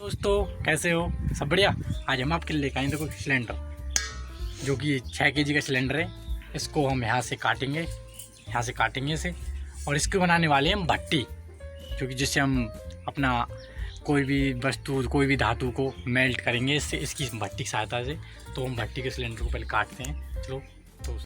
दोस्तों कैसे हो? सब बढ़िया। आज हम आपके लिए लेकर आए देखो सिलेंडर, जो कि 6 kg का सिलेंडर है। इसको हम यहाँ से काटेंगे इसे, और इसको बनाने वाले हैं हम भट्टी, जो कि जिससे हम अपना कोई भी वस्तु, कोई भी धातु को मेल्ट करेंगे इससे, इसकी भट्टी की सहायता से। तो हम भट्टी के सिलेंडर को पहले काटते हैं। चलो तो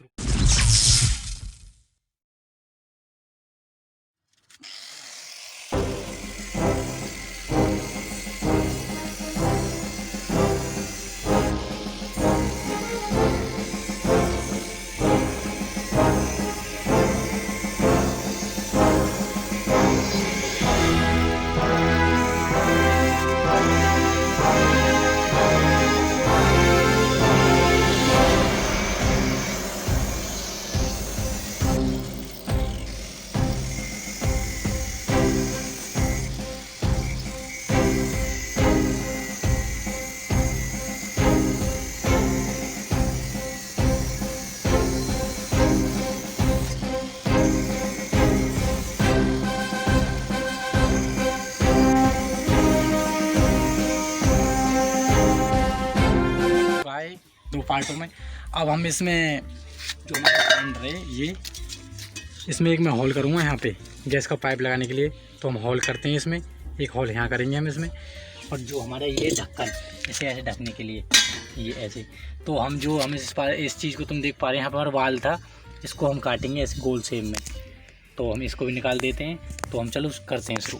आए 2 पार्टों में। अब हम इसमें जो हमारा सिलेंडर है ये, इसमें एक मैं होल करूँगा यहाँ पे गैस का पाइप लगाने के लिए। तो हम होल करते हैं इसमें, एक होल यहाँ करेंगे हम इसमें। और जो हमारा ये ढक्कन, इसे ऐसे ढकने के लिए ये ऐसे, तो हम इस चीज़ को तुम देख पा रहे हैं, यहाँ पर हमारा वाल था, इसको हम काटेंगे ऐसे गोल शेप में। तो हम इसको भी निकाल देते हैं। तो हम चलो करते हैं शुरू।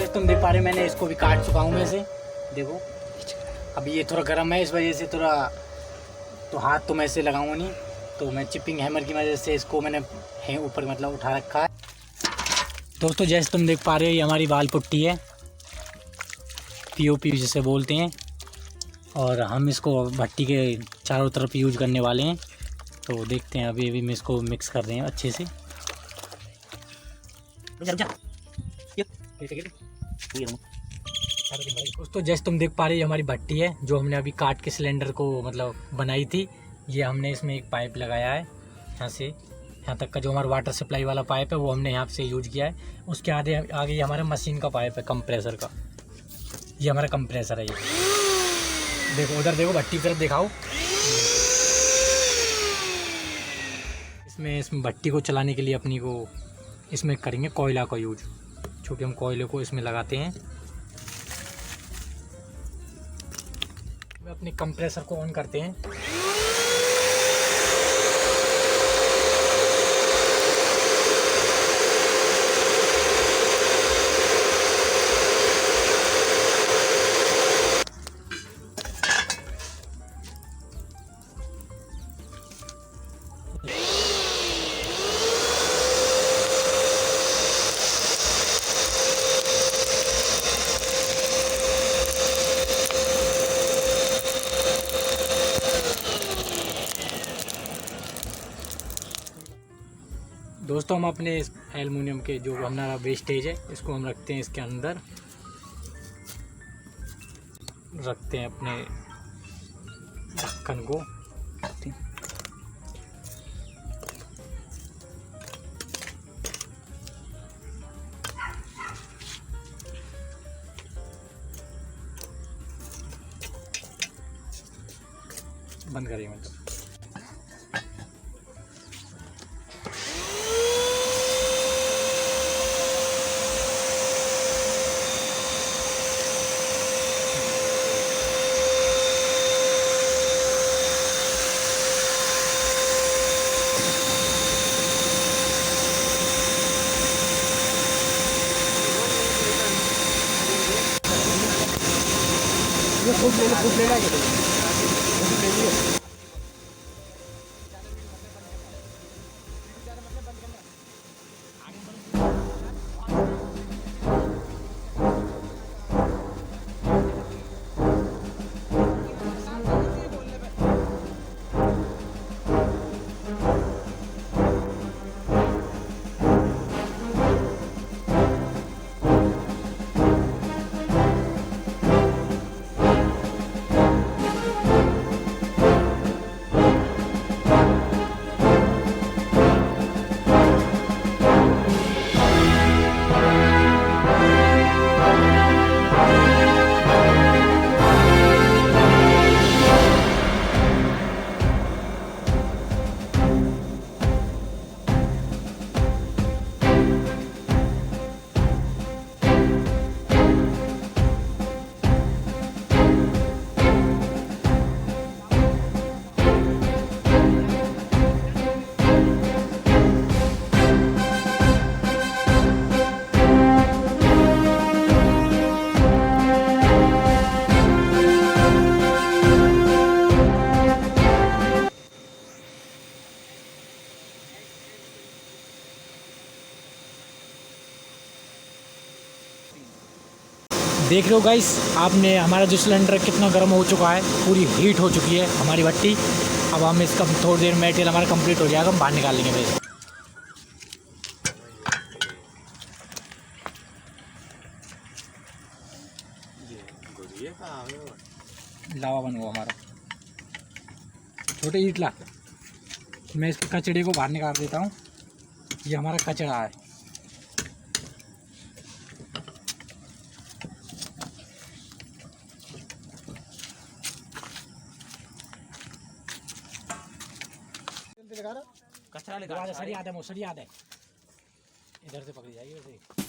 तुम देख पा रहे, मैंने इसको भी काट चुका हूँ मैं इसे, देखो। अभी ये थोड़ा गर्म है, इस वजह से थोड़ा तो हाथ तो मैं इसे लगाऊंगा नहीं, तो मैं चिपिंग हैमर की वजह से इसको मैंने ऊपर मतलब उठा रखा है। दोस्तों जैसे तुम देख पा रहे हो, ये हमारी वाल पुट्टी है, पीओपी जिसे बोलते हैं। और हम इसको भट्टी के चारों तरफ यूज करने वाले हैं। तो देखते हैं, अभी मैं इसको मिक्स कर रहे हैं अच्छे से। दोस्तों जैसे तुम देख पा रहे हो, हमारी भट्टी है जो हमने अभी काट के सिलेंडर को मतलब बनाई थी। ये हमने इसमें एक पाइप लगाया है, यहाँ से यहाँ तक का जो हमारा वाटर सप्लाई वाला पाइप है वो हमने यहाँ से यूज किया है। उसके आगे ये हमारा मशीन का पाइप है, कंप्रेसर का। ये हमारा कंप्रेसर है। ये देखो, उधर देखो, भट्टी की तरफ दिखाओ। इसमें भट्टी को चलाने के लिए अपनी को इसमें करेंगे कोयला का यूज, क्योंकि हम कोयले को इसमें लगाते हैं। अपने कंप्रेसर को ऑन करते हैं। दोस्तों हम अपने एल्युमिनियम के जो हमारा वेस्टेज है, इसको हम रखते हैं इसके अंदर, रखते हैं अपने ढक्कन को। बंद करिए मतलब। देख रहे हो गाइस, आपने हमारा जो सिलेंडर कितना गर्म हो चुका है, पूरी हीट हो चुकी है हमारी भट्टी। अब हम इसका थोड़ी देर में तेल हमारा कंप्लीट हो जाएगा, हम बाहर निकाल लेंगे भाई। लावा बन हुआ हमारा छोटे ईट ला। मैं इसके कचड़े को बाहर निकाल देता हूँ। ये हमारा कचड़ा है। कचरा लगा सड़ी याद है, मोसड़ी याद है, इधर से पकड़ी जाएगी वैसे।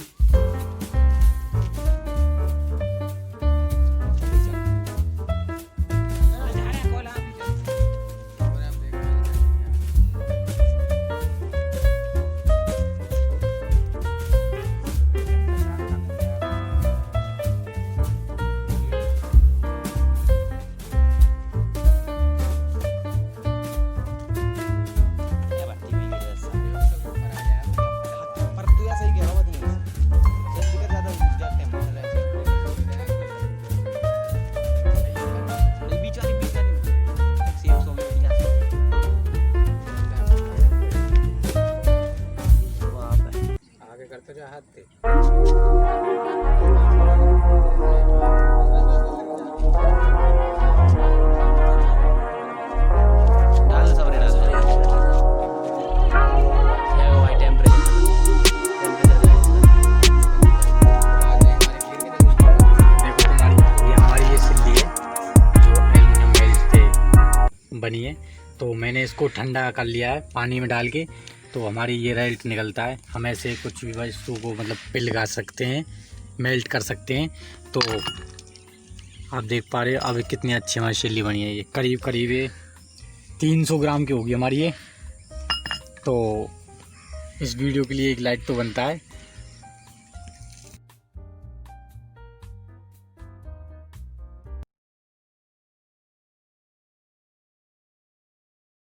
बनी है तो मैंने इसको ठंडा कर लिया है पानी में डाल के। तो हमारी ये रेल्ट निकलता है। हम ऐसे कुछ भी वस्तु को मतलब पिघला सकते हैं, मेल्ट कर सकते हैं। तो आप देख पा रहे हो अब कितनी अच्छी हमारी छिल्ली बनी है। ये करीब करीब 300 ग्राम की होगी हमारी ये। तो इस वीडियो के लिए एक लाइक तो बनता है।